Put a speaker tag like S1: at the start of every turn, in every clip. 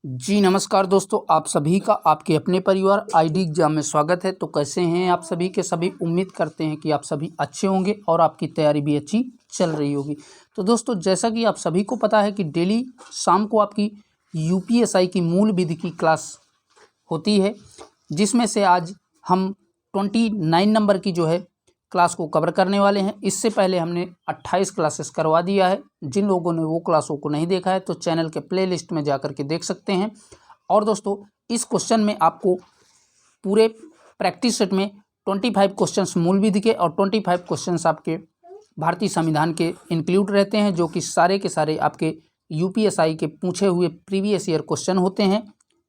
S1: जी नमस्कार दोस्तों, आप सभी का आपके अपने परिवार आईडी एग्जाम में स्वागत है। तो कैसे हैं आप सभी के सभी। उम्मीद करते हैं कि आप सभी अच्छे होंगे और आपकी तैयारी भी अच्छी चल रही होगी। तो दोस्तों, जैसा कि आप सभी को पता है कि डेली शाम को आपकी यूपीएसआई की मूल विधि की क्लास होती है, जिसमें से आज हम 29 नंबर की जो है क्लास को कवर करने वाले हैं। इससे पहले हमने 28 क्लासेस करवा दिया है। जिन लोगों ने वो क्लासों को नहीं देखा है तो चैनल के प्लेलिस्ट में जाकर के देख सकते हैं। और दोस्तों, इस क्वेश्चन में आपको पूरे प्रैक्टिस सेट में 25 क्वेश्चंस मूल विधि के और 25 क्वेश्चंस आपके भारतीय संविधान के इंक्लूड रहते हैं, जो कि सारे के सारे आपके यूपीएसआई के पूछे हुए प्रीवियस ईयर क्वेश्चन होते हैं।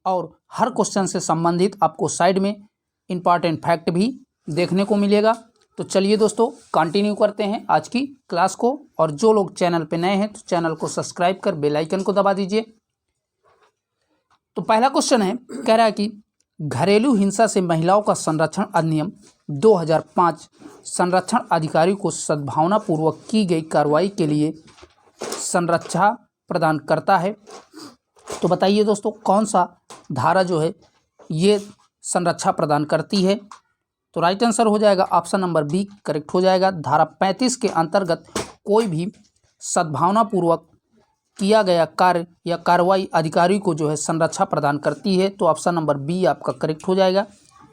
S1: और हर क्वेश्चन से संबंधित आपको साइड में इम्पॉर्टेंट फैक्ट भी देखने को मिलेगा। तो चलिए दोस्तों, कंटिन्यू करते हैं आज की क्लास को। और जो लोग चैनल पे नए हैं तो चैनल को सब्सक्राइब कर बेल आइकन को दबा दीजिए। तो पहला क्वेश्चन है, कह रहा है कि घरेलू हिंसा से महिलाओं का संरक्षण अधिनियम 2005 संरक्षण अधिकारी को सद्भावनापूर्वक की गई कार्रवाई के लिए संरक्षा प्रदान करता है। तो बताइए दोस्तों, कौन सा धारा जो है ये संरक्षा प्रदान करती है। तो राइट आंसर हो जाएगा ऑप्शन नंबर बी करेक्ट हो जाएगा। धारा 35 के अंतर्गत कोई भी सद्भावनापूर्वक किया गया कार्य या कार्रवाई अधिकारी को जो है संरक्षा प्रदान करती है। तो ऑप्शन नंबर बी आपका करेक्ट हो जाएगा।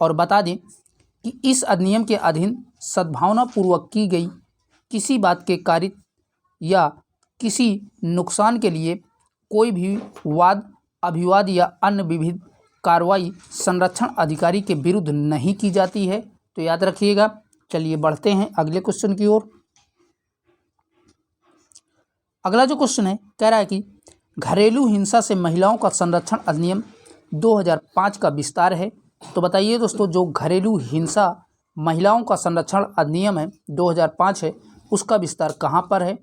S1: और बता दें कि इस अधिनियम के अधीन सद्भावनापूर्वक की गई किसी बात के कार्य या किसी नुकसान के लिए कोई भी वाद, अभिवाद या अन्य विविध कार्रवाई संरक्षण अधिकारी के विरुद्ध नहीं की जाती है। तो याद रखिएगा। चलिए बढ़ते हैं अगले क्वेश्चन की ओर। अगला जो क्वेश्चन है, कह रहा है कि घरेलू हिंसा से महिलाओं का संरक्षण अधिनियम 2005 का विस्तार है। तो बताइए दोस्तों, जो घरेलू हिंसा महिलाओं का संरक्षण अधिनियम है 2005 है, उसका विस्तार कहाँ पर है।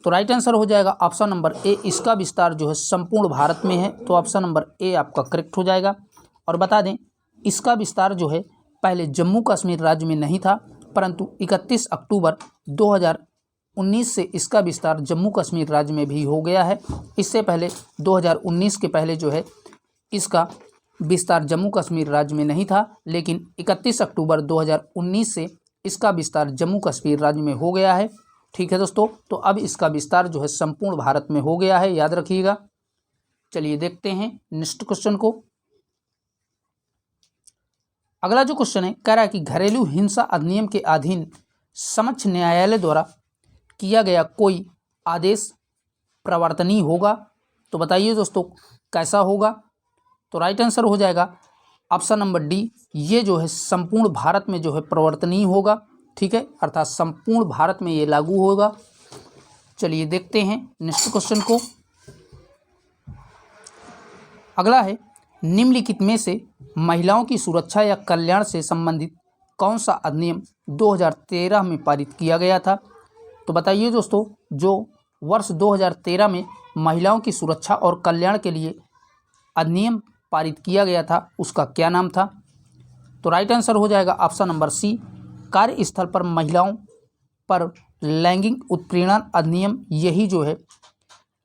S1: तो राइट आंसर हो जाएगा ऑप्शन नंबर ए। इसका विस्तार जो है संपूर्ण भारत में है। तो ऑप्शन नंबर ए आपका करेक्ट हो जाएगा। और बता दें, इसका विस्तार जो है पहले जम्मू कश्मीर राज्य में नहीं था, परंतु 31 अक्टूबर 2019 से इसका विस्तार जम्मू कश्मीर राज्य में भी हो गया है। इससे पहले 2019 के पहले जो है इसका विस्तार जम्मू कश्मीर राज्य में नहीं था, लेकिन 31 अक्टूबर 2019 से इसका विस्तार जम्मू कश्मीर राज्य में हो गया है। ठीक है दोस्तों, तो अब इसका विस्तार जो है संपूर्ण भारत में हो गया है, याद रखिएगा। चलिए देखते हैं नेक्स्ट क्वेश्चन को। अगला जो क्वेश्चन है, कह रहा है कि घरेलू हिंसा अधिनियम के अधीन समक्ष न्यायालय द्वारा किया गया कोई आदेश प्रवर्तनीय होगा। तो बताइए दोस्तों, कैसा होगा। तो राइट आंसर हो जाएगा ऑप्शन नंबर डी। ये जो है संपूर्ण भारत में जो है प्रवर्तनीय होगा। ठीक है, अर्थात संपूर्ण भारत में ये लागू होगा। चलिए देखते हैं नेक्स्ट क्वेश्चन को। अगला है, निम्नलिखित में से महिलाओं की सुरक्षा या कल्याण से संबंधित कौन सा अधिनियम 2013 में पारित किया गया था। तो बताइए दोस्तों, जो वर्ष 2013 में महिलाओं की सुरक्षा और कल्याण के लिए अधिनियम पारित किया गया था, उसका क्या नाम था। तो राइट आंसर हो जाएगा ऑप्शन नंबर सी, कार्यस्थल पर महिलाओं पर लैंगिक उत्पीड़न अधिनियम। यही जो है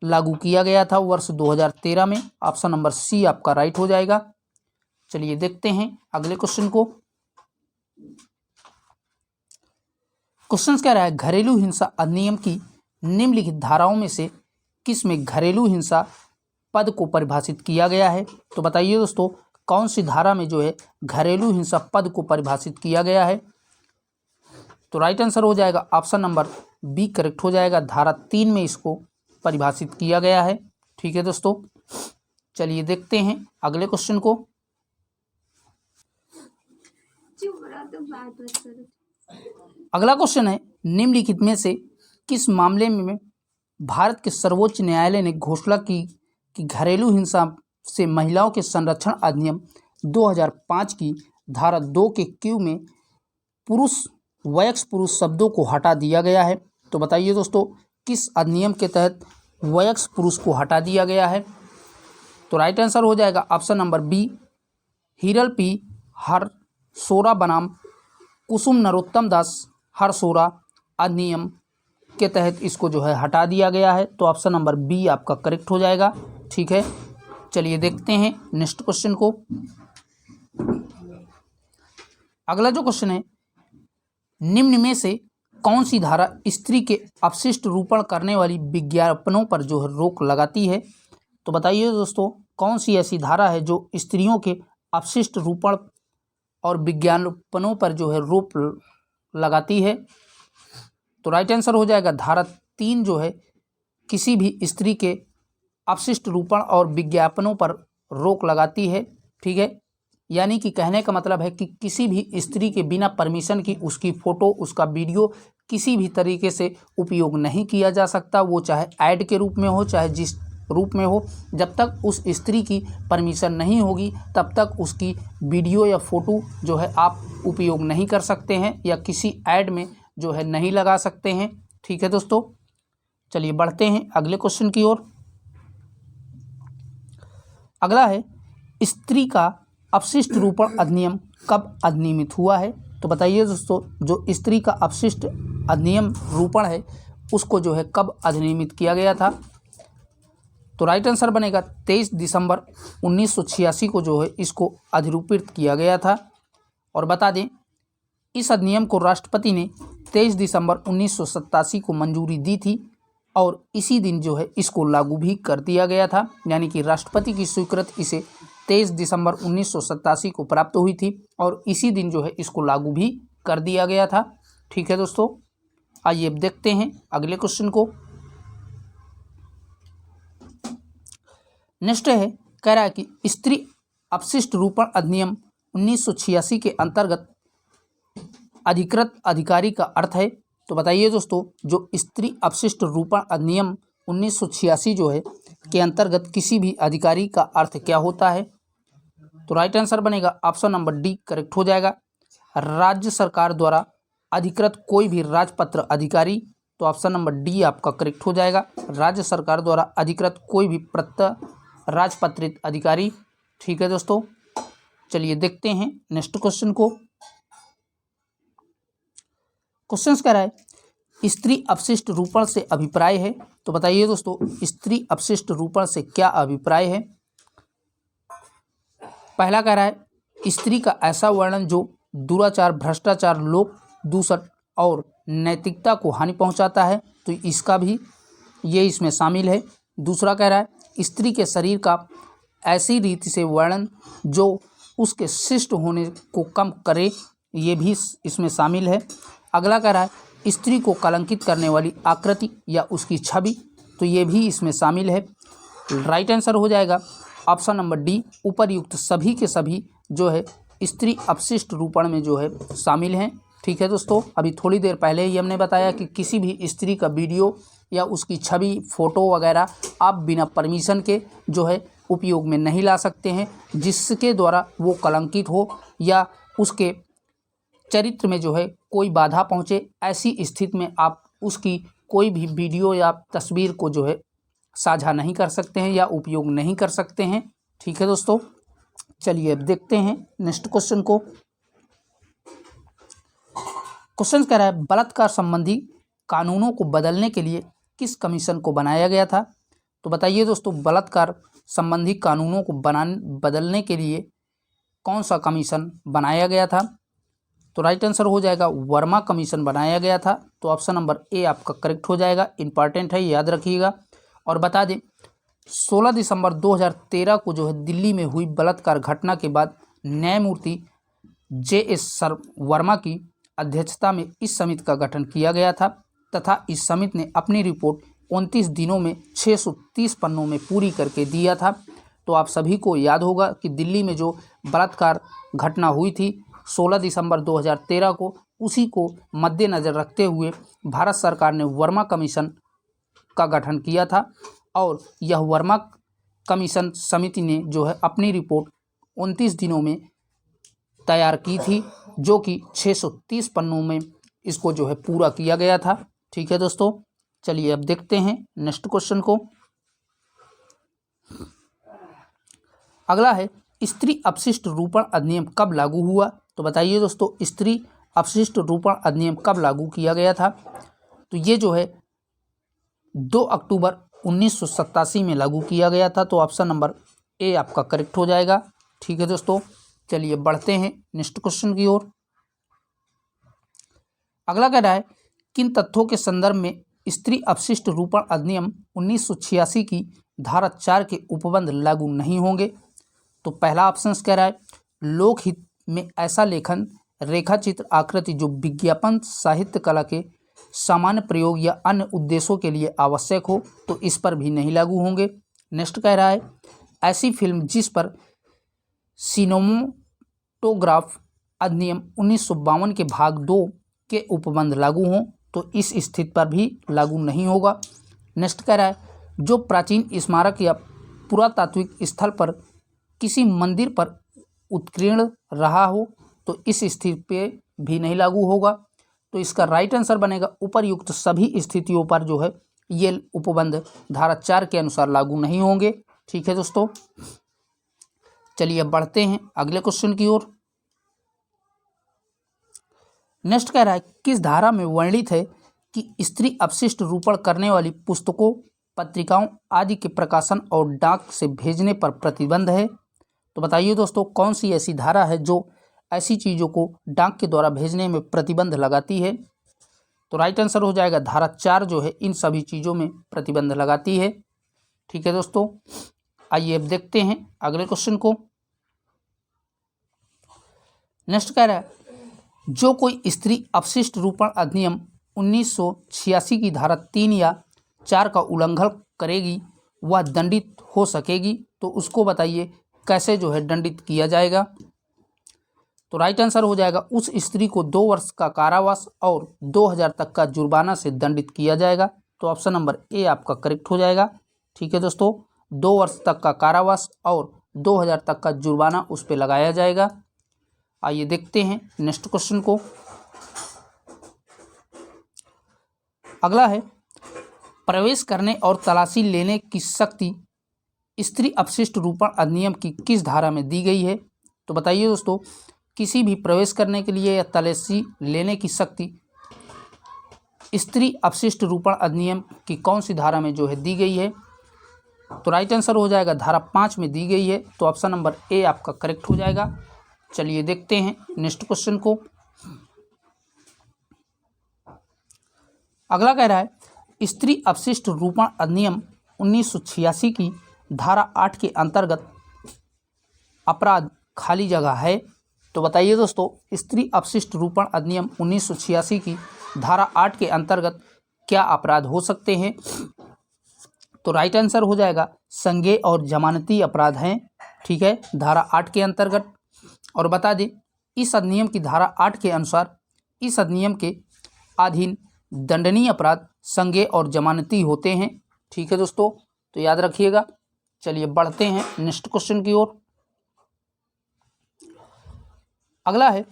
S1: लागू किया गया था वर्ष 2013 में। ऑप्शन नंबर सी आपका राइट हो जाएगा। चलिए देखते हैं अगले क्वेश्चन को। क्वेश्चन कह रहा है, घरेलू हिंसा अधिनियम की निम्नलिखित धाराओं में से किस में घरेलू हिंसा पद को परिभाषित किया गया है। तो बताइए दोस्तों, कौन सी धारा में जो है घरेलू हिंसा पद को परिभाषित किया गया है। तो राइट आंसर हो जाएगा ऑप्शन नंबर बी करेक्ट हो जाएगा। धारा 3 में इसको परिभाषित किया गया है। ठीक है दोस्तों, चलिए देखते हैं अगले क्वेश्चन को। अगला क्वेश्चन है, निम्नलिखित में से किस मामले में भारत के सर्वोच्च न्यायालय ने घोषणा की कि घरेलू हिंसा से महिलाओं के संरक्षण अधिनियम 2005 की धारा 2 के क्यू में वयस्क पुरुष शब्दों को हटा दिया गया है। तो बताइए दोस्तों, किस अधिनियम के तहत वयस्क पुरुष को हटा दिया गया है। तो राइट आंसर हो जाएगा option number B, Hiral P Harsora बनाम कुसुम नरोत्तम दास हरसोरा अधिनियम के तहत इसको जो है हटा दिया गया है। तो ऑप्शन नंबर बी आपका करेक्ट हो जाएगा। ठीक है, चलिए देखते हैं नेक्स्ट क्वेश्चन को। अगला जो क्वेश्चन है, निम्न में से कौन सी धारा स्त्री के अपशिष्ट रूपण करने वाली विज्ञापनों पर जो है रोक लगाती है? तो बताइए दोस्तों, कौन सी ऐसी धारा है जो स्त्रियों के अपशिष्ट रूपण और विज्ञापनों पर जो है रोक लगाती है? तो राइट आंसर हो जाएगा धारा 3 जो है किसी भी स्त्री के अपशिष्ट रूपण और विज्ञापनों पर रोक लगाती है। ठीक है, यानी कि कहने का मतलब है कि किसी भी स्त्री के बिना परमिशन की उसकी फ़ोटो, उसका वीडियो किसी भी तरीके से उपयोग नहीं किया जा सकता, वो चाहे ऐड के रूप में हो, चाहे जिस रूप में हो। जब तक उस स्त्री की परमिशन नहीं होगी तब तक उसकी वीडियो या फ़ोटो जो है आप उपयोग नहीं कर सकते हैं या किसी ऐड में जो है नहीं लगा सकते हैं। ठीक है दोस्तों, चलिए बढ़ते हैं अगले क्वेश्चन की ओर। अगला है, स्त्री का अपशिष्ट रूपण अधिनियम कब अधिनियमित हुआ है? तो बताइए दोस्तों, जो स्त्री का अपशिष्ट अधिनियम रूपण है उसको जो है कब अधिनियमित किया गया था? तो राइट आंसर बनेगा 23 दिसंबर 1986 को जो है इसको अधिरूपित किया गया था। और बता दें, इस अधिनियम को राष्ट्रपति ने 23 दिसंबर 1987 को मंजूरी दी थी और इसी दिन जो है इसको लागू भी कर दिया गया था, यानी कि राष्ट्रपति की स्वीकृति इसे 23 दिसंबर 1987 को प्राप्त हुई थी और इसी दिन जो है इसको लागू भी कर दिया गया था। ठीक है दोस्तों, आइए अब देखते हैं अगले क्वेश्चन को। नेक्स्ट है, कह रहा है कि स्त्री अपशिष्ट रूपण अधिनियम 1986 के अंतर्गत अधिकृत अधिकारी का अर्थ है। तो बताइए दोस्तों, जो स्त्री अपशिष्ट रूपण अधिनियम 1986 जो है के अंतर्गत किसी भी अधिकारी का अर्थ क्या होता है? तो राइट आंसर बनेगा ऑप्शन नंबर डी करेक्ट हो जाएगा, राज्य सरकार द्वारा अधिकृत कोई भी राजपत्र अधिकारी। तो ऑप्शन नंबर डी आपका करेक्ट हो जाएगा, राज्य सरकार द्वारा अधिकृत कोई भी राजपत्रित अधिकारी। ठीक है दोस्तों, चलिए देखते हैं नेक्स्ट क्वेश्चन को। क्वेश्चन कह रहा है, स्त्री अपशिष्ट रूपण से अभिप्राय है। तो बताइए दोस्तों, स्त्री अपशिष्ट रूपण से क्या अभिप्राय है? पहला कह रहा है, स्त्री का ऐसा वर्णन जो दुराचार, भ्रष्टाचार, लोक दूषण और नैतिकता को हानि पहुंचाता है, तो इसका भी ये इसमें शामिल है। दूसरा कह रहा है, स्त्री के शरीर का ऐसी रीति से वर्णन जो उसके शिष्ट होने को कम करे, ये भी इसमें शामिल है। अगला कह रहा है, स्त्री को कलंकित करने वाली आकृति या उसकी छवि, तो ये भी इसमें शामिल है। राइट आंसर हो जाएगा ऑप्शन नंबर डी, उपरयुक्त सभी के सभी जो है स्त्री अपशिष्ट रूपण में जो है शामिल हैं। ठीक है दोस्तों, अभी थोड़ी देर पहले ही हमने बताया कि किसी भी स्त्री का वीडियो या उसकी छवि, फ़ोटो वगैरह आप बिना परमिशन के जो है उपयोग में नहीं ला सकते हैं, जिसके द्वारा वो कलंकित हो या उसके चरित्र में जो है कोई बाधा पहुँचे। ऐसी स्थिति में आप उसकी कोई भी वीडियो या तस्वीर को जो है साझा नहीं कर सकते हैं या उपयोग नहीं कर सकते हैं। ठीक है दोस्तों, चलिए अब देखते हैं नेक्स्ट क्वेश्चन को। क्वेश्चन कह रहा है, बलात्कार संबंधी कानूनों को बदलने के लिए किस कमीशन को बनाया गया था? तो बताइए दोस्तों, बलात्कार संबंधी कानूनों को बदलने के लिए कौन सा कमीशन बनाया गया था? तो राइट आंसर हो जाएगा वर्मा कमीशन बनाया गया था। तो ऑप्शन नंबर ए आपका करेक्ट हो जाएगा, इंपॉर्टेंट है, याद रखिएगा। और बता दें, 16 दिसंबर 2013 को जो है दिल्ली में हुई बलात्कार घटना के बाद न्यायमूर्ति JS वर्मा की अध्यक्षता में इस समिति का गठन किया गया था तथा इस समिति ने अपनी रिपोर्ट 29 दिनों में 630 पन्नों में पूरी करके दिया था। तो आप सभी को याद होगा कि दिल्ली में जो बलात्कार घटना हुई थी 16 दिसंबर 2013 को, उसी को मद्देनज़र रखते हुए भारत सरकार ने वर्मा कमीशन का गठन किया था और यह वर्मा कमीशन समिति ने जो है अपनी रिपोर्ट 29 दिनों में तैयार की थी, जो कि 630 पन्नों में इसको जो है पूरा किया गया था। ठीक है दोस्तों, चलिए अब देखते हैं नेक्स्ट क्वेश्चन को। अगला है, स्त्री अपशिष्ट रूपण अधिनियम कब लागू हुआ? तो बताइए दोस्तों, स्त्री अपशिष्ट रूपण अधिनियम कब लागू किया गया था? तो ये जो है 2 अक्टूबर 1987 में लागू किया गया था। तो ऑप्शन नंबर ए आपका करेक्ट हो जाएगा। ठीक है दोस्तों, चलिए बढ़ते हैं नेक्स्ट क्वेश्चन की ओर। अगला कह रहा है किन तथ्यों के संदर्भ में स्त्री अपशिष्ट रूपण अधिनियम 1986 की धारा 4 के उपबंध लागू नहीं होंगे। तो पहला ऑप्शन कह रहा है लोकहित में ऐसा लेखन, रेखाचित्र, आकृति जो विज्ञापन, साहित्य, कला के सामान्य प्रयोग या अन्य उद्देश्यों के लिए आवश्यक हो, तो इस पर भी नहीं लागू होंगे। नेक्स्ट कह रहा है ऐसी फिल्म जिस पर सिनेमोटोग्राफ अधिनियम 1952 के भाग 2 के उपबंध लागू हों, तो इस स्थिति पर भी लागू नहीं होगा। नेक्स्ट कह रहा है जो प्राचीन स्मारक या पुरातात्विक स्थल पर किसी मंदिर पर उत्कीर्ण रहा हो, तो इस स्थिति पे भी नहीं लागू होगा। तो इसका राइट आंसर बनेगा उपर्युक्त सभी स्थितियों पर जो है ये उपबंध धारा 4 के अनुसार लागू नहीं होंगे। ठीक है दोस्तों, चलिए अब बढ़ते हैं अगले क्वेश्चन की ओर। नेक्स्ट कह रहा है किस धारा में वर्णित है कि स्त्री अपशिष्ट रूपण करने वाली पुस्तकों, पत्रिकाओं आदि के प्रकाशन और डाक से भेजने पर प्रतिबंध है। तो बताइए दोस्तों कौन सी ऐसी धारा है जो ऐसी चीज़ों को डाक के द्वारा भेजने में प्रतिबंध लगाती है। तो राइट आंसर हो जाएगा धारा 4 जो है इन सभी चीज़ों में प्रतिबंध लगाती है। ठीक है दोस्तों, आइए अब देखते हैं अगले क्वेश्चन को। नेक्स्ट कह रहा है जो कोई स्त्री अपशिष्ट रूपण अधिनियम 1986 की धारा 3 या 4 का उल्लंघन करेगी वह दंडित हो सकेगी। तो उसको बताइए कैसे जो है दंडित किया जाएगा। तो राइट आंसर हो जाएगा उस स्त्री को 2 वर्ष का कारावास और 2000 तक का जुर्माना से दंडित किया जाएगा। तो ऑप्शन नंबर ए आपका करेक्ट हो जाएगा। ठीक है दोस्तों, 2 वर्ष तक का कारावास और 2000 तक का जुर्माना उस पर लगाया जाएगा। आइए देखते हैं नेक्स्ट क्वेश्चन को। अगला है प्रवेश करने और तलाशी लेने की शक्ति स्त्री अपशिष्ट रूपण अधिनियम की किस धारा में दी गई है। तो बताइए दोस्तों किसी भी प्रवेश करने के लिए या तलाशी लेने की शक्ति स्त्री अपशिष्ट रूपण अधिनियम की कौन सी धारा में जो है दी गई है। तो राइट आंसर हो जाएगा धारा 5 में दी गई है। तो ऑप्शन नंबर ए आपका करेक्ट हो जाएगा। चलिए देखते हैं नेक्स्ट क्वेश्चन को। अगला कह रहा है स्त्री अपशिष्ट रूपण अधिनियम 1986 की धारा 8 के अंतर्गत अपराध खाली जगह है। तो बताइए दोस्तों स्त्री अपशिष्ट रूपण अधिनियम 1986 की धारा 8 के अंतर्गत क्या अपराध हो सकते हैं। तो राइट आंसर हो जाएगा संज्ञेय और जमानती अपराध हैं। ठीक है, धारा 8 के अंतर्गत। और बता दें इस अधिनियम की धारा 8 के अनुसार इस अधिनियम के अधीन दंडनीय अपराध संज्ञेय और जमानती होते हैं। ठीक है दोस्तों, तो याद रखिएगा। चलिए बढ़ते हैं नेक्स्ट क्वेश्चन की ओर। अगला है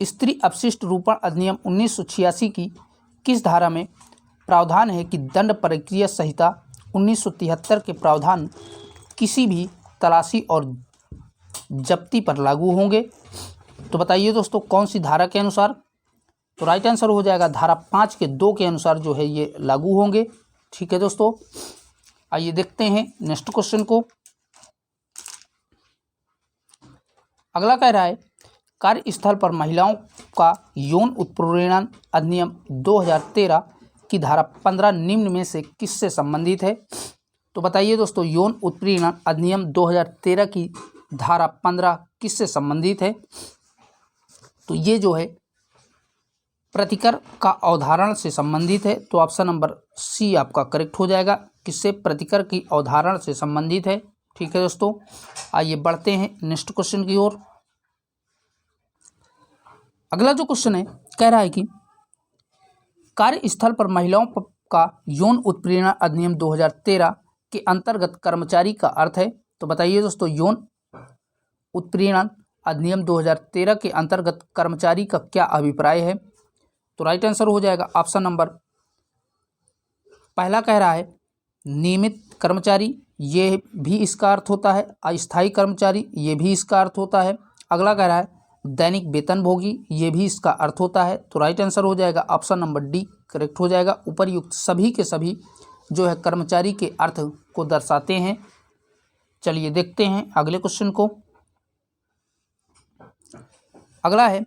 S1: स्त्री अपशिष्ट रूपण अधिनियम 1986 की किस धारा में प्रावधान है कि दंड प्रक्रिया संहिता 1973 के प्रावधान किसी भी तलाशी और जब्ती पर लागू होंगे। तो बताइए दोस्तों कौन सी धारा के अनुसार। तो राइट आंसर हो जाएगा धारा 5 के 2 के अनुसार जो है ये लागू होंगे। ठीक है दोस्तों, आइए देखते हैं नेक्स्ट क्वेश्चन को। अगला कह रहा है कार्यस्थल पर महिलाओं का यौन उत्पीड़न अधिनियम 2013 की धारा 15 निम्न में से किससे संबंधित है। तो बताइए दोस्तों यौन उत्पीड़न अधिनियम 2013 की धारा 15 किससे संबंधित है। तो ये जो है प्रतिकर का अवधारण से संबंधित है। तो ऑप्शन नंबर सी आपका करेक्ट हो जाएगा। किससे, प्रतिकर की अवधारण से संबंधित है। ठीक है दोस्तों, आइए बढ़ते हैं नेक्स्ट क्वेश्चन की ओर। अगला जो क्वेश्चन है कह रहा है कि कार्यस्थल पर महिलाओं का यौन उत्पीड़न अधिनियम 2013 के अंतर्गत कर्मचारी का अर्थ है। तो बताइए दोस्तों यौन उत्पीड़न अधिनियम 2013 के अंतर्गत कर्मचारी का क्या अभिप्राय है। तो राइट आंसर हो जाएगा ऑप्शन नंबर पहला कह रहा है नियमित कर्मचारी, ये भी इसका अर्थ होता है। अस्थायी कर्मचारी, ये भी इसका अर्थ होता है। अगला कह रहा है दैनिक वेतनभोगी, ये भी इसका अर्थ होता है। तो राइट आंसर हो जाएगा ऑप्शन नंबर डी करेक्ट हो जाएगा। उपर्युक्त सभी के सभी जो है कर्मचारी के अर्थ को दर्शाते हैं। चलिए देखते हैं अगले क्वेश्चन को। अगला है,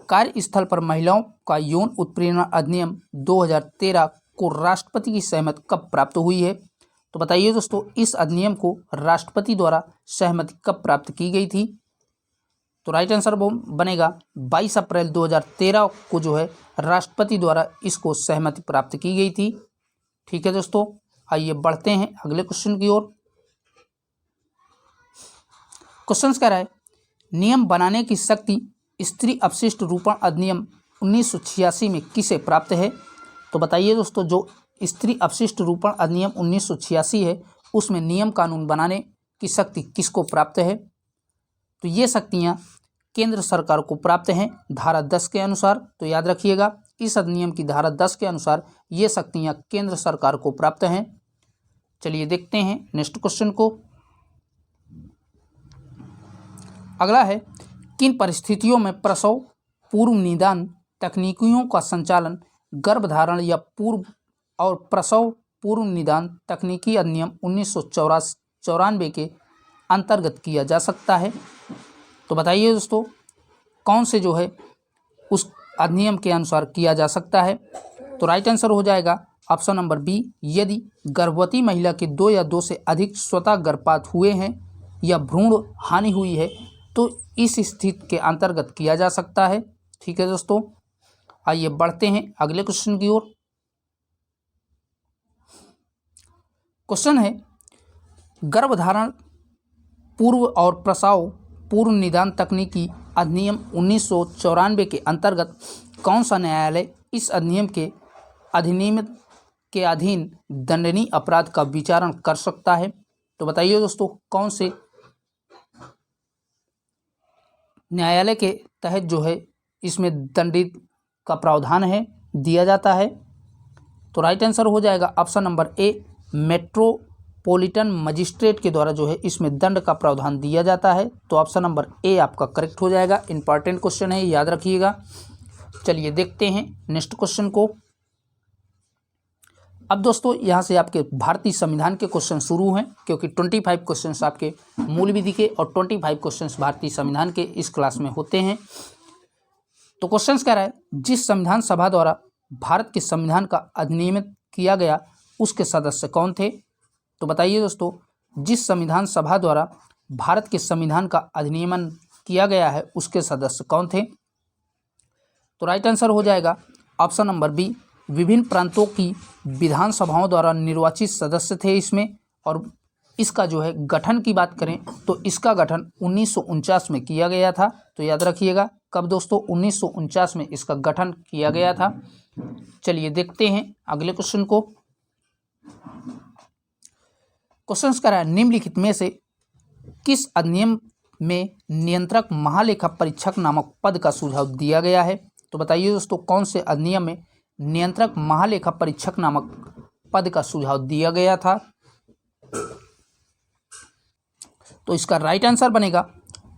S1: कार्यस्थल पर महिलाओं का यौन उत्पीड़न अधिनियम 2013 को राष्ट्रपति की सहमति कब प्राप्त हुई है? तो बताइए दोस्तों, इस अधिनियम को राष्ट्रपति द्वारा सहमति कब प्राप्त की गई थी? तो राइट आंसर बनेगा 22 अप्रैल 2013 को जो है राष्ट्रपति द्वारा इसको सहमति प्राप्त की गई थी। ठीक है दोस्तों, आइए बढ़ते हैं अगले क्वेश्चन की ओर। क्वेश्चन कह रहा है, नियम बनाने की शक्ति स्त्री अपशिष्ट रूपण अधिनियम 1986 में किसे प्राप्त है? तो बताइए दोस्तों, जो स्त्री अपशिष्ट रूपण अधिनियम 1986 है उसमें नियम कानून बनाने की शक्ति किसको प्राप्त है? तो ये शक्तियां केंद्र सरकार को प्राप्त हैं धारा 10 के अनुसार। तो याद रखिएगा, इस अधिनियम की धारा 10 के अनुसार ये शक्तियां केंद्र सरकार को प्राप्त हैं। चलिए देखते हैं नेक्स्ट क्वेश्चन को। अगला है, किन परिस्थितियों में प्रसव पूर्व निदान तकनीकियों का संचालन गर्भधारण या पूर्व और प्रसव पूर्व निदान तकनीकी अधिनियम 1994 के अंतर्गत किया जा सकता है? तो बताइए दोस्तों, कौन से जो है उस अधिनियम के अनुसार किया जा सकता है? तो राइट आंसर हो जाएगा ऑप्शन नंबर बी, यदि गर्भवती महिला के 2 या 2 से अधिक स्वतः गर्भपात हुए हैं या भ्रूण हानि हुई है तो इस स्थिति के अंतर्गत किया जा सकता है। ठीक है दोस्तों, आइए बढ़ते हैं अगले क्वेश्चन की ओर। क्वेश्चन है, गर्भधारण पूर्व और प्रसव पूर्व निदान तकनीकी अधिनियम 1994 के अंतर्गत कौन सा न्यायालय इस अधिनियम के अधीन दंडनीय अपराध का विचारण कर सकता है? तो बताइए दोस्तों, कौन से न्यायालय के तहत जो है इसमें दंडित का प्रावधान है दिया जाता है? तो राइट आंसर हो जाएगा option number A, metropolitan magistrate के द्वारा जो है इसमें दंड का प्रावधान दिया जाता है। तो ऑप्शन नंबर ए आपका करेक्ट हो जाएगा। इंपॉर्टेंट क्वेश्चन है, याद रखिएगा। चलिए देखते हैं नेक्स्ट क्वेश्चन को। अब दोस्तों यहाँ से आपके भारतीय संविधान के क्वेश्चन शुरू हैं, क्योंकि 25 क्वेश्चंस आपके मूल विधि के और 25 क्वेश्चंस भारतीय संविधान के इस क्लास में होते हैं। तो क्वेश्चंस कह रहा है, जिस संविधान सभा द्वारा भारत के संविधान का अधिनियमित किया गया उसके सदस्य कौन थे? तो बताइए दोस्तों, जिस संविधान सभा द्वारा भारत के संविधान का अधिनियमन किया गया है उसके सदस्य कौन थे? तो राइट आंसर हो जाएगा ऑप्शन नंबर बी, विभिन्न प्रांतों की विधानसभाओं द्वारा निर्वाचित सदस्य थे इसमें। और इसका जो है गठन की बात करें तो इसका गठन 1949 में किया गया था। तो याद रखिएगा, कब दोस्तों? 1949 में इसका गठन किया गया था। चलिए देखते हैं अगले क्वेश्चन को। क्वेश्चन कह रहा है, निम्नलिखित में से किस अधिनियम में नियंत्रक महालेखा परीक्षक नामक पद का सुझाव दिया गया है? तो बताइए दोस्तों, कौन से अधिनियम में नियंत्रक महालेखा परीक्षक नामक पद का सुझाव दिया गया था? तो इसका राइट आंसर बनेगा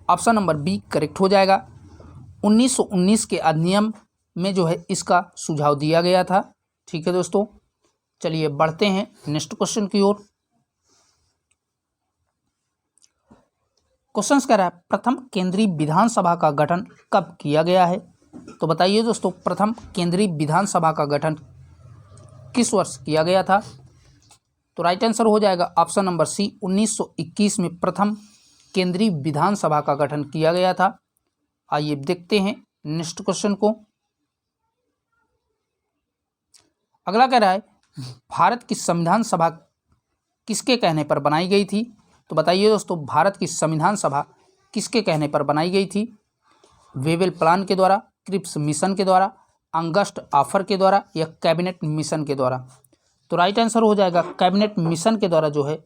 S1: ऑप्शन नंबर बी, करेक्ट हो जाएगा। 1919 के अधिनियम में जो है इसका सुझाव दिया गया था। ठीक है दोस्तों, चलिए बढ़ते हैं नेक्स्ट क्वेश्चन की ओर। क्वेश्चन कह रहा है, प्रथम केंद्रीय विधानसभा का गठन कब किया गया है? तो बताइए दोस्तों, प्रथम केंद्रीय विधानसभा का गठन किस वर्ष किया गया था? तो राइट आंसर हो जाएगा ऑप्शन नंबर सी, 1921 में प्रथम केंद्रीय विधानसभा का गठन किया गया था। आइए देखते हैं नेक्स्ट क्वेश्चन को। अगला कह रहा है, भारत की संविधान सभा किसके कहने पर बनाई गई थी? तो बताइए दोस्तों, भारत की संविधान सभा किसके कहने पर बनाई गई थी? वेवेल प्लान के द्वारा, क्रिप्स मिशन के द्वारा, अगस्ट ऑफर के द्वारा या कैबिनेट मिशन के द्वारा? तो राइट आंसर हो जाएगा कैबिनेट मिशन के द्वारा जो है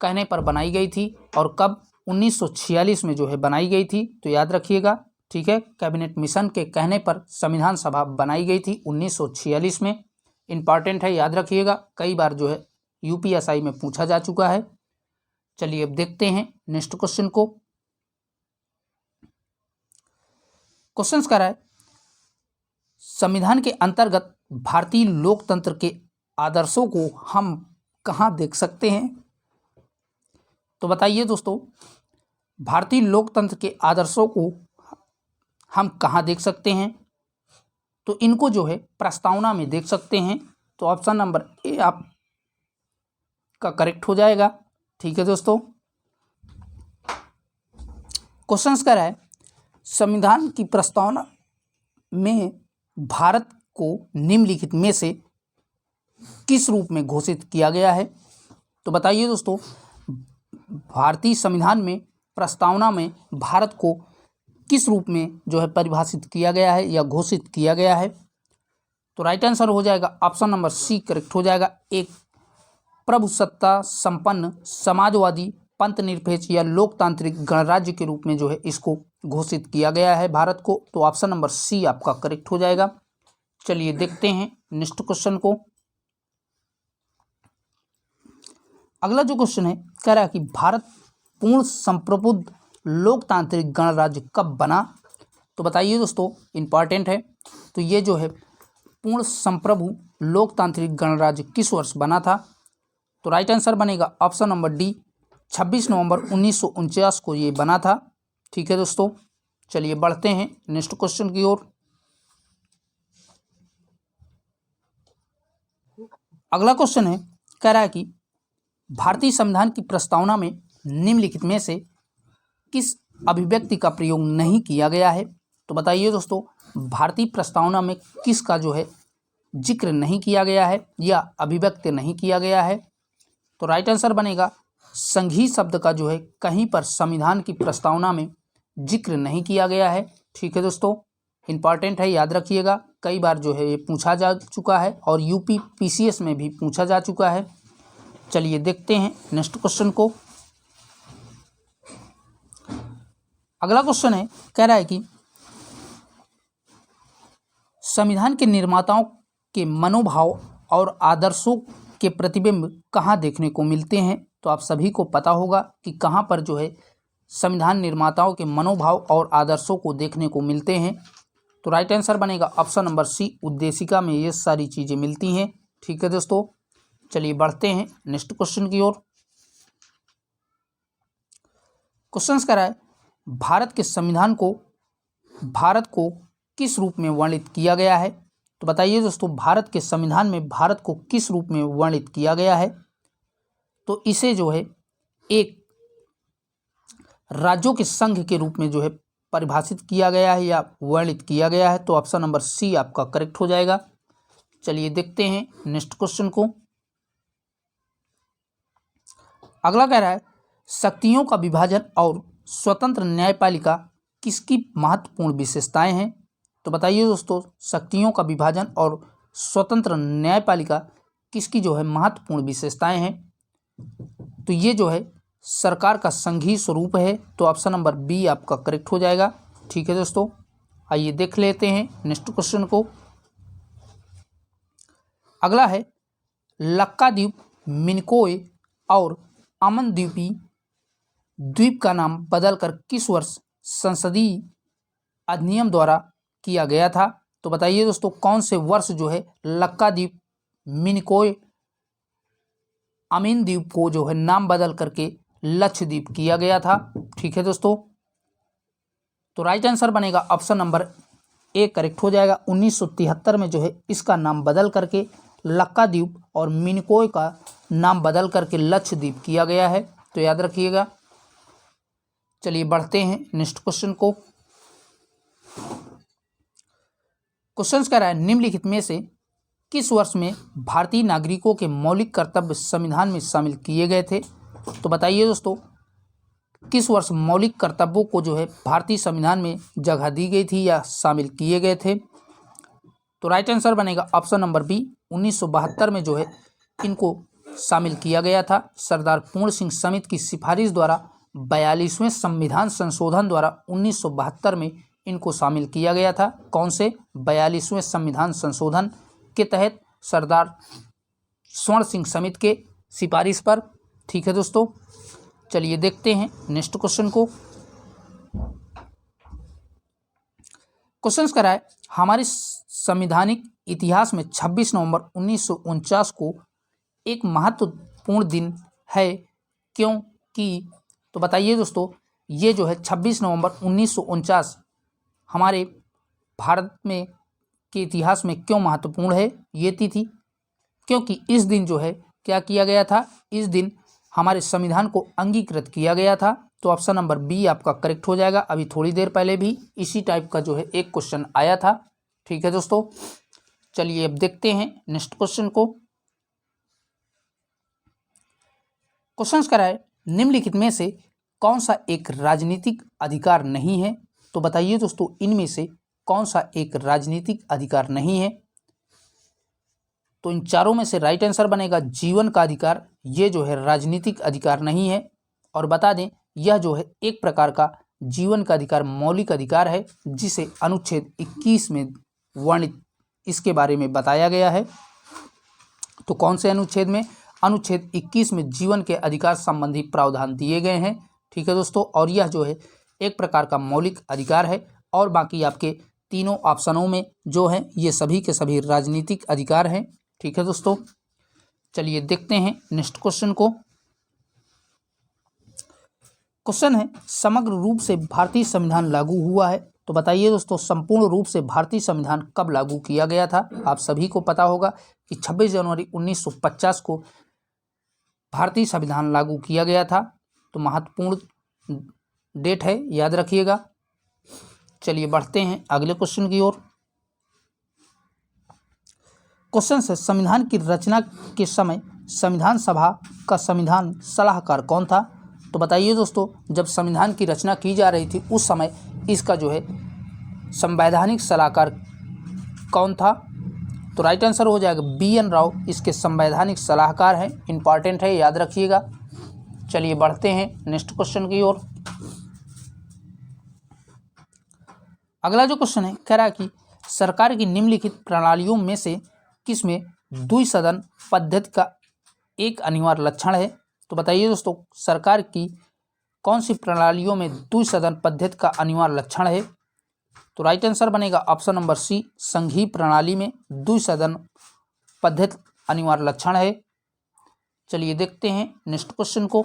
S1: कहने पर बनाई गई थी। और कब? 1946 में जो है बनाई गई थी। तो याद रखिएगा, ठीक है, कैबिनेट मिशन के कहने पर संविधान सभा बनाई गई थी 1946 में। इंपॉर्टेंट है, याद रखिएगा, कई बार जो है यूपीएसआई में पूछा जा चुका है। चलिए अब देखते हैं नेक्स्ट क्वेश्चन को। क्वेश्चन कह रहा है, संविधान के अंतर्गत भारतीय लोकतंत्र के आदर्शों को हम कहाँ देख सकते हैं? तो बताइए दोस्तों, भारतीय लोकतंत्र के आदर्शों को हम कहाँ देख सकते हैं? तो इनको जो है प्रस्तावना में देख सकते हैं। तो ऑप्शन नंबर ए आपका करेक्ट हो जाएगा। ठीक है दोस्तों, क्वेश्चन कह रहा है संविधान की प्रस्तावना में भारत को निम्नलिखित में से किस रूप में घोषित किया गया है? तो बताइए दोस्तों, भारतीय संविधान में प्रस्तावना में भारत को किस रूप में जो है परिभाषित किया गया है या घोषित किया गया है? तो राइट आंसर हो जाएगा ऑप्शन नंबर सी करेक्ट हो जाएगा। एक प्रभुसत्ता संपन्न समाजवादी पंथ निरपेक्ष या लोकतांत्रिक गणराज्य के रूप में जो है इसको घोषित किया गया है भारत को। तो ऑप्शन नंबर सी आपका करेक्ट हो जाएगा। चलिए देखते हैं नेक्स्ट क्वेश्चन को। अगला जो क्वेश्चन है कह रहा है कि भारत पूर्ण संप्रभुत्व लोकतांत्रिक गणराज्य कब बना? तो बताइए दोस्तों, इंपॉर्टेंट है। तो ये जो है पूर्ण संप्रभु लोकतांत्रिक गणराज्य किस वर्ष बना था? तो राइट आंसर बनेगा ऑप्शन नंबर डी, 26 नवंबर 1949 को ये बना था। ठीक है दोस्तों, चलिए बढ़ते हैं नेक्स्ट क्वेश्चन की ओर। अगला क्वेश्चन है कह रहा है कि भारतीय संविधान की प्रस्तावना में निम्नलिखित में से किस अभिव्यक्ति का प्रयोग नहीं किया गया है? तो बताइए दोस्तों, भारतीय प्रस्तावना में किसका जो है जिक्र नहीं किया गया है या अभिव्यक्त नहीं किया गया है? तो राइट आंसर बनेगा संघीय शब्द का जो है कहीं पर संविधान की प्रस्तावना में जिक्र नहीं किया गया है। ठीक है दोस्तों, इंपॉर्टेंट है, याद रखिएगा। कई बार जो है ये पूछा जा चुका है और यूपी पीसीएस में भी पूछा जा चुका है। चलिए देखते हैं नेक्स्ट क्वेश्चन को। अगला क्वेश्चन है कह रहा है कि संविधान के निर्माताओं के मनोभाव और आदर्शों के प्रतिबिंब कहाँ देखने को मिलते हैं? तो आप सभी को पता होगा कि कहाँ पर जो है संविधान निर्माताओं के मनोभाव और आदर्शों को देखने को मिलते हैं। तो राइट आंसर बनेगा ऑप्शन नंबर सी, उद्देशिका में ये सारी चीज़ें मिलती हैं। ठीक है दोस्तों, चलिए बढ़ते हैं नेक्स्ट क्वेश्चन की ओर। क्वेश्चन कह रहा है भारत के संविधान को भारत को किस रूप में वर्णित किया गया है? तो बताइए दोस्तों, भारत के संविधान में भारत को किस रूप में वर्णित किया गया है? तो इसे जो है एक राज्यों के संघ के रूप में जो है परिभाषित किया गया है या वर्णित किया गया है। तो ऑप्शन नंबर सी आपका करेक्ट हो जाएगा। चलिए देखते हैं नेक्स्ट क्वेश्चन को। अगला कह रहा है शक्तियों का विभाजन और स्वतंत्र न्यायपालिका किसकी महत्वपूर्ण विशेषताएं हैं? तो बताइए दोस्तों, शक्तियों का विभाजन और स्वतंत्र न्यायपालिका किसकी जो है महत्वपूर्ण विशेषताएं हैं? तो ये जो है सरकार का संघीय स्वरूप है। तो ऑप्शन नंबर बी आपका करेक्ट हो जाएगा। ठीक है दोस्तों, आइए देख लेते हैं नेक्स्ट क्वेश्चन को। अगला है लक्काद्वीप, मिनिकॉय और अमनद्वीपी द्वीप का नाम बदलकर किस वर्ष संसदीय अधिनियम द्वारा किया गया था? तो बताइए दोस्तों, कौन से वर्ष जो है लक्काद्वीप, मिनिकॉय, अमीन द्वीप को जो है नाम बदल करके लक्षद्वीप किया गया था? ठीक है दोस्तों, तो राइट आंसर बनेगा ऑप्शन नंबर ए करेक्ट हो जाएगा। 1973 में जो है इसका नाम बदल करके लक्काद्वीप और मिनिकॉय का नाम बदल करके लक्षद्वीप किया गया है। तो याद रखिएगा। चलिए बढ़ते हैं नेक्स्ट क्वेश्चन को। क्वेश्चन कह रहा है निम्नलिखित में से किस वर्ष में भारतीय नागरिकों के मौलिक कर्तव्य संविधान में शामिल किए गए थे? तो बताइए दोस्तों, किस वर्ष मौलिक कर्तव्यों को जो है भारतीय संविधान में जगह दी गई थी या शामिल किए गए थे? तो राइट आंसर बनेगा ऑप्शन नंबर बी, 1972 में जो है इनको शामिल किया गया था। सरदार पूर्ण सिंह समिति की सिफारिश द्वारा 42वें संविधान संशोधन द्वारा 1972 में इनको शामिल किया गया था। कौन से? 42वें संविधान संशोधन के तहत सरदार स्वर्ण सिंह समिति के सिफारिश पर। ठीक है दोस्तों, चलिए देखते हैं नेक्स्ट क्वेश्चन को। क्वेश्चन कह रहा है हमारे संवैधानिक इतिहास में 26 नवंबर 1949 को एक महत्वपूर्ण दिन है, क्योंकि की, तो बताइए दोस्तों ये जो है 26 नवंबर 1949 हमारे भारत में के इतिहास में क्यों महत्वपूर्ण है ये तिथि? क्योंकि इस दिन जो है क्या किया गया था, इस दिन हमारे संविधान को अंगीकृत किया गया था। तो ऑप्शन नंबर बी आपका करेक्ट हो जाएगा। अभी थोड़ी देर पहले भी इसी टाइप का जो है एक क्वेश्चन आया था। ठीक है दोस्तों, चलिए अब देखते हैं नेक्स्ट क्वेश्चन को। क्वेश्चन करा है निम्नलिखित में से कौन सा एक राजनीतिक अधिकार नहीं है? तो बताइए दोस्तों इनमें से कौन सा एक राजनीतिक अधिकार नहीं है? तो इन चारों में से राइट आंसर बनेगा जीवन का अधिकार। ये जो है राजनीतिक अधिकार नहीं है। और बता दें यह जो है एक प्रकार का जीवन का अधिकार मौलिक अधिकार है, जिसे अनुच्छेद 21 में वर्णित इसके बारे में बताया गया है। तो कौन से अनुच्छेद में? अनुच्छेद 21 में जीवन के अधिकार संबंधी प्रावधान दिए गए हैं। ठीक है दोस्तों, और यह जो है एक प्रकार का मौलिक अधिकार है। और बाकी आपके तीनों ऑप्शनों में जो है ये सभी के सभी राजनीतिक अधिकार हैं। ठीक है दोस्तों, चलिए देखते हैं नेक्स्ट क्वेश्चन को। क्वेश्चन है समग्र रूप से भारतीय संविधान लागू हुआ है? तो बताइए दोस्तों संपूर्ण रूप से भारतीय संविधान कब लागू किया गया था? आप सभी को पता होगा कि 26 जनवरी 1950 को भारतीय संविधान लागू किया गया था। तो महत्वपूर्ण डेट है, याद रखिएगा। चलिए बढ़ते हैं अगले क्वेश्चन की ओर। क्वेश्चन है संविधान की रचना के समय संविधान सभा का संविधान सलाहकार कौन था? तो बताइए दोस्तों जब संविधान की रचना की जा रही थी उस समय इसका जो है संवैधानिक सलाहकार कौन था? तो राइट आंसर हो जाएगा BN राव इसके संवैधानिक सलाहकार हैं। इंपॉर्टेंट है, याद रखिएगा। चलिए बढ़ते हैं नेक्स्ट क्वेश्चन की ओर। अगला जो क्वेश्चन है कह रहा है कि सरकार की निम्नलिखित प्रणालियों में से किसमें द्विसदन पद्धति का एक अनिवार्य लक्षण है? तो बताइए दोस्तों सरकार की कौन सी प्रणालियों में द्विसदन पद्धति का अनिवार्य लक्षण है? तो राइट आंसर बनेगा ऑप्शन नंबर सी, संघीय प्रणाली में द्विसदन पद्धति अनिवार्य लक्षण है। चलिए देखते हैं नेक्स्ट क्वेश्चन को।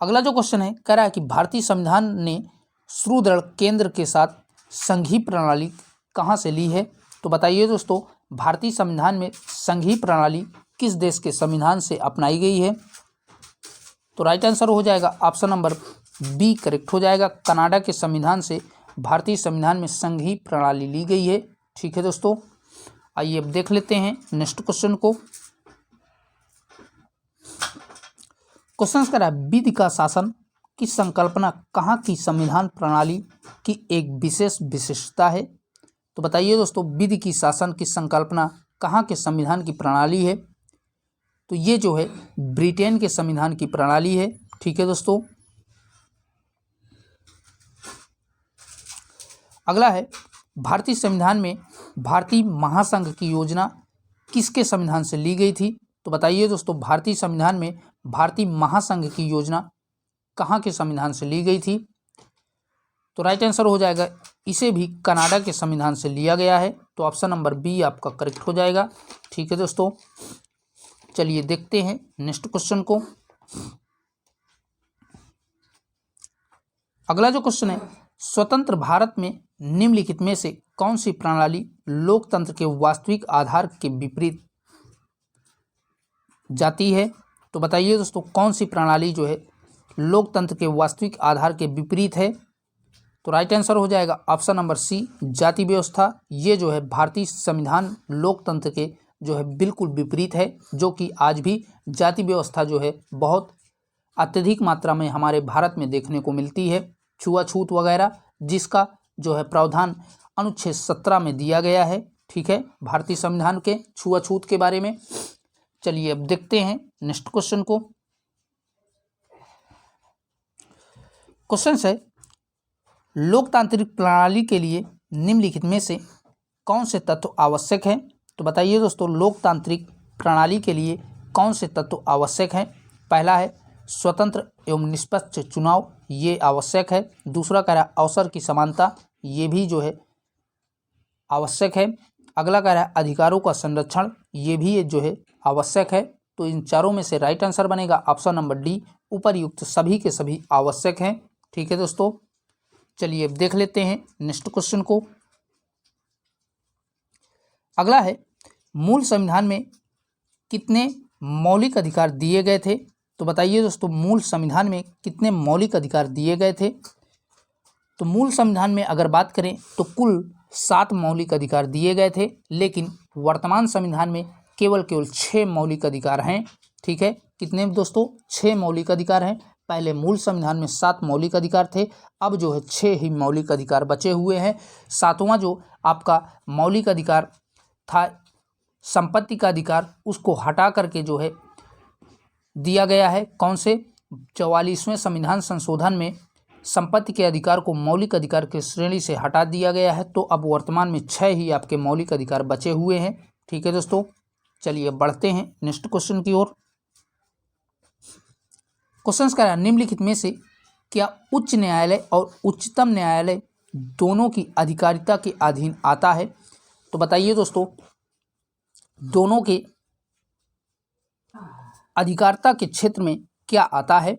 S1: अगला जो क्वेश्चन है कह रहा है कि भारतीय संविधान ने सुदृढ़ केंद्र के साथ संघीय प्रणाली कहाँ से ली है? तो बताइए दोस्तों भारतीय संविधान में संघीय प्रणाली किस देश के संविधान से अपनाई गई है? तो राइट आंसर हो जाएगा ऑप्शन नंबर बी करेक्ट हो जाएगा। कनाडा के संविधान से भारतीय संविधान में संघीय प्रणाली ली गई है। ठीक है दोस्तों, आइए अब देख लेते हैं नेक्स्ट क्वेश्चन को। क्वेश्चन कह रहा है विधि का शासन की संकल्पना कहाँ की संविधान प्रणाली की एक विशेष विशेषता है? तो बताइए दोस्तों विधि की शासन की संकल्पना कहाँ के संविधान की प्रणाली है? तो ये जो है ब्रिटेन के संविधान की प्रणाली है। ठीक है दोस्तों, अगला है भारतीय संविधान में भारतीय महासंघ की योजना किसके संविधान से ली गई थी? तो बताइए दोस्तों भारतीय संविधान में भारतीय महासंघ की योजना कहाँ के संविधान से ली गई थी? तो राइट आंसर हो जाएगा इसे भी कनाडा के संविधान से लिया गया है। तो ऑप्शन नंबर बी आपका करेक्ट हो जाएगा। ठीक है दोस्तों, चलिए देखते हैं नेक्स्ट क्वेश्चन को। अगला जो क्वेश्चन है स्वतंत्र भारत में निम्नलिखित में से कौन सी प्रणाली लोकतंत्र के वास्तविक आधार के विपरीत जाती है? तो बताइए दोस्तों कौन सी प्रणाली जो है लोकतंत्र के वास्तविक आधार के विपरीत है? तो राइट आंसर हो जाएगा ऑप्शन नंबर सी, जाति व्यवस्था। ये जो है भारतीय संविधान लोकतंत्र के जो है बिल्कुल विपरीत है, जो कि आज भी जाति व्यवस्था जो है बहुत अत्यधिक मात्रा में हमारे भारत में देखने को मिलती है, छुआछूत वगैरह, जिसका जो है प्रावधान अनुच्छेद 17 में दिया गया है। ठीक है, भारतीय संविधान के छुआछूत के बारे में। चलिए अब देखते हैं नेक्स्ट क्वेश्चन को। क्वेश्चन है लोकतांत्रिक प्रणाली के लिए निम्नलिखित में से कौन से तत्व आवश्यक हैं? तो बताइए दोस्तों लोकतांत्रिक प्रणाली के लिए कौन से तत्व आवश्यक हैं? पहला है स्वतंत्र एवं निष्पक्ष चुनाव, ये आवश्यक है। दूसरा कह रहा है अवसर की समानता, ये भी जो है आवश्यक है। अगला कह रहा है अधिकारों का संरक्षण, ये भी जो है आवश्यक है। तो इन चारों में से राइट आंसर बनेगा ऑप्शन नंबर डी, उपरयुक्त सभी के सभी आवश्यक हैं। ठीक है दोस्तों, चलिए अब देख लेते हैं नेक्स्ट क्वेश्चन को। अगला है, मूल संविधान में कितने मौलिक अधिकार दिए गए थे? तो बताइए दोस्तों, मूल संविधान में कितने मौलिक अधिकार दिए गए थे? तो मूल संविधान में अगर बात करें तो कुल 7 मौलिक अधिकार दिए गए थे, लेकिन वर्तमान संविधान में केवल 6 मौलिक अधिकार हैं। ठीक है, कितने दोस्तों? 6 मौलिक अधिकार हैं। पहले मूल संविधान में 7 मौलिक अधिकार थे, अब जो है 6 ही मौलिक अधिकार बचे हुए हैं। 7वां जो आपका मौलिक अधिकार था संपत्ति का अधिकार, उसको हटा करके जो है दिया गया है। कौन से? 44वें संविधान संशोधन में संपत्ति के अधिकार को मौलिक अधिकार की श्रेणी से हटा दिया गया है। तो अब वर्तमान में 6 ही आपके मौलिक अधिकार बचे हुए हैं। ठीक है दोस्तों, चलिए बढ़ते हैं नेक्स्ट क्वेश्चन की ओर। क्वेश्चन का है, निम्नलिखित में से क्या उच्च न्यायालय और उच्चतम न्यायालय दोनों की अधिकारिता के अधीन आता है? तो बताइए दोस्तों, दोनों के अधिकारिता के क्षेत्र में क्या आता है?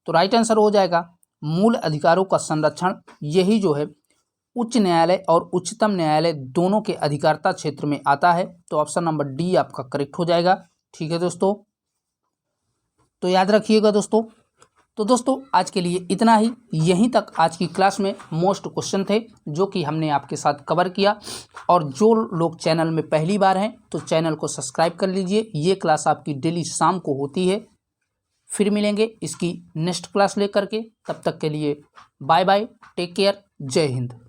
S1: तो राइट आंसर हो जाएगा मूल अधिकारों का संरक्षण। यही जो है उच्च न्यायालय और उच्चतम न्यायालय दोनों के अधिकारिता क्षेत्र में आता है। तो ऑप्शन नंबर डी आपका करेक्ट हो जाएगा। ठीक है दोस्तों, तो याद रखिएगा दोस्तों। तो दोस्तों आज के लिए इतना ही। यहीं तक आज की क्लास में मोस्ट क्वेश्चन थे जो कि हमने आपके साथ कवर किया। और जो लोग चैनल में पहली बार हैं तो चैनल को सब्सक्राइब कर लीजिए। ये क्लास आपकी डेली शाम को होती है। फिर मिलेंगे इसकी नेक्स्ट क्लास लेकर के। तब तक के लिए बाय बाय, टेक केयर, जय हिंद।